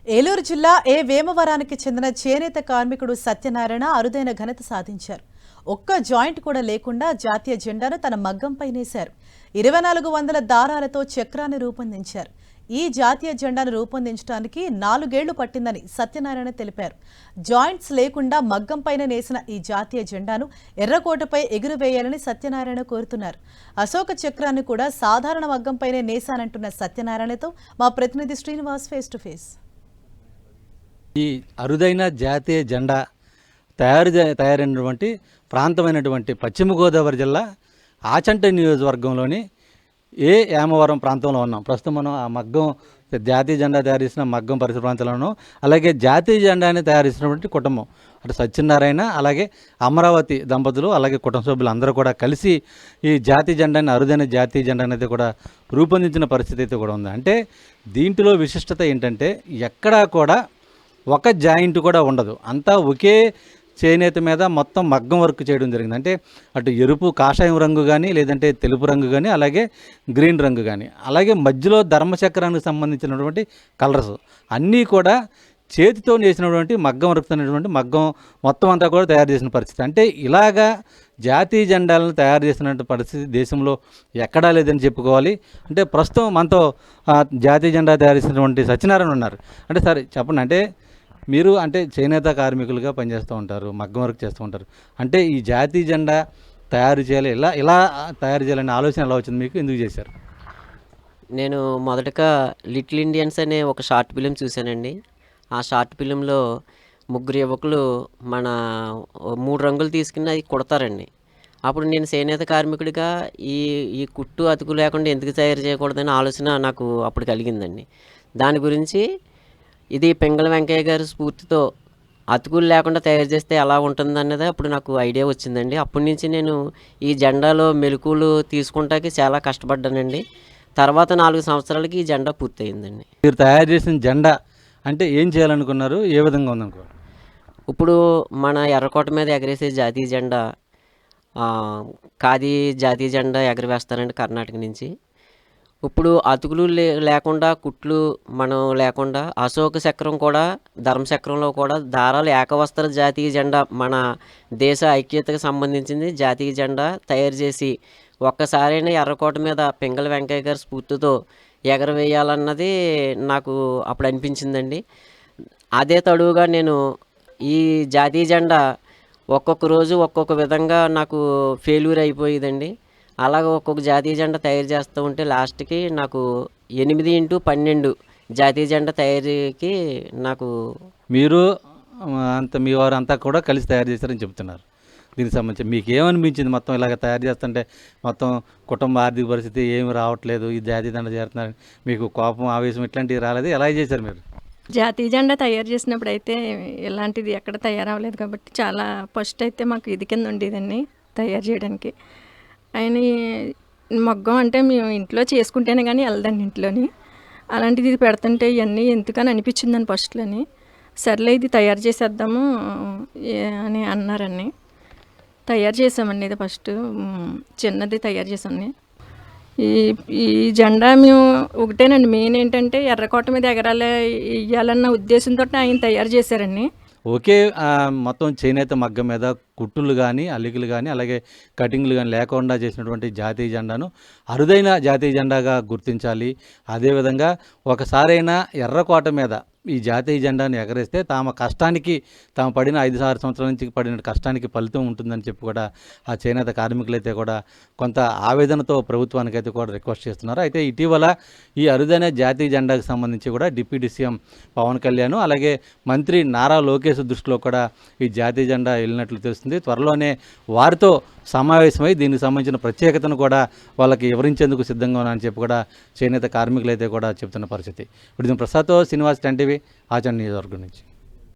ఏలూరు జిల్లా వేమవరానికి చెందిన చేనేత కార్మికుడు సత్యనారాయణ అరుదైన ఘనత సాధించారు. ఒక్క జాయింట్ కూడా లేకుండా జాతీయ జెండాను తన మగ్గంపై నేశారు. 2400 దారాలతో చక్రాన్ని రూపొందించారు. ఈ జాతీయ జెండాను రూపొందించడానికి 4 ఏళ్లు పట్టిందని సత్యనారాయణ తెలిపారు. జాయింట్స్ లేకుండా మగ్గంపైన నేసిన ఈ జాతీయ జెండాను ఎర్రకోటపై ఎగురవేయాలని సత్యనారాయణ కోరుతున్నారు. అశోక చక్రాన్ని కూడా సాధారణ మగ్గంపైనే నేశానంటున్న సత్యనారాయణతో మా ప్రతినిధి శ్రీనివాస్ ఫేస్ టు ఫేస్. ఈ అరుదైన జాతీయ జెండా తయారైనటువంటి ప్రాంతమైనటువంటి పశ్చిమ గోదావరి జిల్లా ఆచంట నియోజకవర్గంలోని వేమవరం ప్రాంతంలో ఉన్నాం. ప్రస్తుతం మనం ఆ మగ్గం జాతీయ జెండా తయారు చేసిన మగ్గం పరిసర ప్రాంతాలను, అలాగే జాతీయ జెండాని తయారు చేసినటువంటి కుటుంబం అంటే సత్యనారాయణ, అలాగే అమరావతి దంపతులు, అలాగే కుటుంబ సభ్యులు అందరూ కూడా కలిసి ఈ జాతీయ జెండాని, అరుదైన జాతీయ జెండాని అయితే కూడా రూపొందించిన పరిస్థితి అయితే కూడా ఉంది. అంటే దీంట్లో విశిష్టత ఏంటంటే ఎక్కడా కూడా ఒక జాయింట్ కూడా ఉండదు. అంతా ఒకే చేనేత మీద మొత్తం మగ్గం వర్క్ చేయడం జరిగింది. అంటే అటు ఎరుపు కాషాయం రంగు కానీ, లేదంటే తెలుపు రంగు కానీ, అలాగే గ్రీన్ రంగు కానీ, అలాగే మధ్యలో ధర్మచక్రానికి సంబంధించినటువంటి కలర్స్ అన్నీ కూడా చేతితో చేసినటువంటి మగ్గం వర్క్ అనేటువంటి మగ్గం మొత్తం అంతా కూడా తయారు చేసిన పరిస్థితి. అంటే ఇలాగా జాతీయ జెండాలను తయారు చేసినటువంటి పరిస్థితి దేశంలో ఎక్కడా లేదని చెప్పుకోవాలి. అంటే ప్రస్తుతం మనతో జాతీయ జెండా తయారు చేసినటువంటి సత్యనారాయణ ఉన్నారు. అంటే సరే చెప్పండి, అంటే మీరు అంటే చేనేత కార్మికులుగా పనిచేస్తూ ఉంటారు, మగ్గం వర్క్ చేస్తూ ఉంటారు. అంటే ఈ జాతీయ జెండా తయారు చేయాలి, ఇలా తయారు చేయాలనే ఆలోచన ఎలా వచ్చింది మీకు, ఎందుకు చేశారు? నేను మొదటగా లిటిల్ ఇండియన్స్ అనే ఒక షార్ట్ ఫిలిం చూశానండి. ఆ షార్ట్ ఫిలింలో ముగ్గురు యువకులు మన 3 రంగులు తీసుకుని అది కుడతారండి. అప్పుడు నేను చేనేత కార్మికుడిగా ఈ ఈ కుట్టు అతుకు లేకుండా ఎందుకు తయారు చేయకూడదనే ఆలోచన నాకు అప్పుడు కలిగిందండి. దాని గురించి ఇది పింగళ వెంకయ్య గారి స్ఫూర్తితో అతుకులు లేకుండా తయారు చేస్తే ఎలా ఉంటుందన్నది అప్పుడు నాకు ఐడియా వచ్చిందండి. అప్పటి నుంచి నేను ఈ జెండాలో మెలకువలు తీసుకుంటానికి చాలా కష్టపడ్డానండి. తర్వాత 4 సంవత్సరాలకి ఈ జెండా పూర్తయిందండి. మీరు తయారు చేసిన జెండా అంటే ఏం చేయాలనుకున్నారు, ఏ విధంగా ఉందనుకో? ఇప్పుడు మన ఎర్రకోట మీద ఎగరేసే జాతీయ జెండా ఖాదీ జాతీయ జెండా ఎగరవేస్తారండి కర్ణాటక నుంచి. ఇప్పుడు అతుకులు లేకుండా కుట్లు మనం లేకుండా అశోక చక్రం కూడా, ధర్మచక్రంలో కూడా దారాలు ఏకవస్త్ర జాతీయ జెండా మన దేశ ఐక్యతకు సంబంధించింది జాతీయ జెండా తయారు చేసి ఒక్కసారైనా ఎర్రకోట మీద పింగళ వెంకయ్య గారి స్ఫూర్తితో ఎగరవేయాలన్నది నాకు అప్పుడు అనిపించిందండి. అదే తడువుగా నేను ఈ జాతీయ జెండా ఒక్కొక్క రోజు ఒక్కొక్క విధంగా నాకు ఫెయిల్యూర్ అయిపోయేదండి. అలాగ ఒక్కొక్క జాతీయ జెండా తయారు చేస్తూ ఉంటే లాస్ట్కి నాకు 8x12 జాతీయ జెండా తయారీకి నాకు మీరు మీ వారు అంతా కూడా కలిసి తయారు చేశారని చెప్తున్నారు. దీనికి సంబంధించి మీకు ఏమనిపించింది? మొత్తం ఇలాగ తయారు చేస్తుంటే మొత్తం కుటుంబ ఆర్థిక పరిస్థితి ఏమి రావట్లేదు, ఈ జాతీయ జెండా చేస్తున్నారు, మీకు కోపం ఆవేశం ఇట్లాంటివి రాలేదు? ఎలా చేశారు మీరు? జాతీయ జెండా తయారు చేసినప్పుడు అయితే ఇలాంటిది ఎక్కడ తయారవ్వలేదు కాబట్టి చాలా ఫస్ట్ అయితే మాకు ఇది కింద ఉండేదండి తయారు చేయడానికి. ఆయన మగ్గం అంటే మేము ఇంట్లో చేసుకుంటేనే కానీ వెళ్ళదండి ఇంట్లోని. అలాంటిది ఇది పెడుతుంటే ఇవన్నీ ఎందుకని అనిపించిందని ఫస్ట్లోని. సర్లే ఇది తయారు చేసేద్దాము అని అన్నారని తయారు చేసామండి. ఇది ఫస్ట్ చిన్నది తయారు చేసామండి. ఈ జెండా మేము ఒకటేనండి, మెయిన్ ఏంటంటే ఎర్రకోట మీద ఎగరాలి ఇవ్వాలన్న ఉద్దేశంతో ఆయన తయారు చేశారండి. ఒకే మొత్తం చేనేత మగ్గం మీద కుట్టులు కానీ, అల్లికలు కానీ, అలాగే కటింగ్లు కానీ లేకుండా చేసినటువంటి జాతీయ జెండాను అరుదైన జాతీయ జెండాగా గుర్తించాలి. అదేవిధంగా ఒకసారైనా ఎర్రకోట మీద ఈ జాతీయ జెండాను ఎగరేస్తే కష్టానికి తాము పడిన 5-6 సంవత్సరాల నుంచి పడిన కష్టానికి ఫలితం ఉంటుందని చెప్పి కూడా ఆ చేనేత కార్మికులైతే కూడా కొంత ఆవేదనతో ప్రభుత్వానికి అయితే కూడా రిక్వెస్ట్ చేస్తున్నారు. అయితే ఇటీవల ఈ అరుదైన జాతీయ జెండాకు సంబంధించి కూడా డిప్యూటీ సీఎం పవన్ కళ్యాణ్, అలాగే మంత్రి నారా లోకేష్ దృష్టిలో కూడా ఈ జాతీయ జెండా వెళ్ళినట్లు తెలుస్తుంది. త్వరలోనే వారితో సమావేశమై దీనికి సంబంధించిన ప్రత్యేకతను కూడా వాళ్ళకి వివరించేందుకు సిద్ధంగా ఉన్నారని చెప్పి కూడా చేనేత కార్మికులైతే కూడా చెప్తున్న పరిస్థితి. ఇప్పుడు ప్రసాద్తో శ్రీనివాస్, 10 టీవీ, ఆచంట నియోజకవర్గం నుంచి.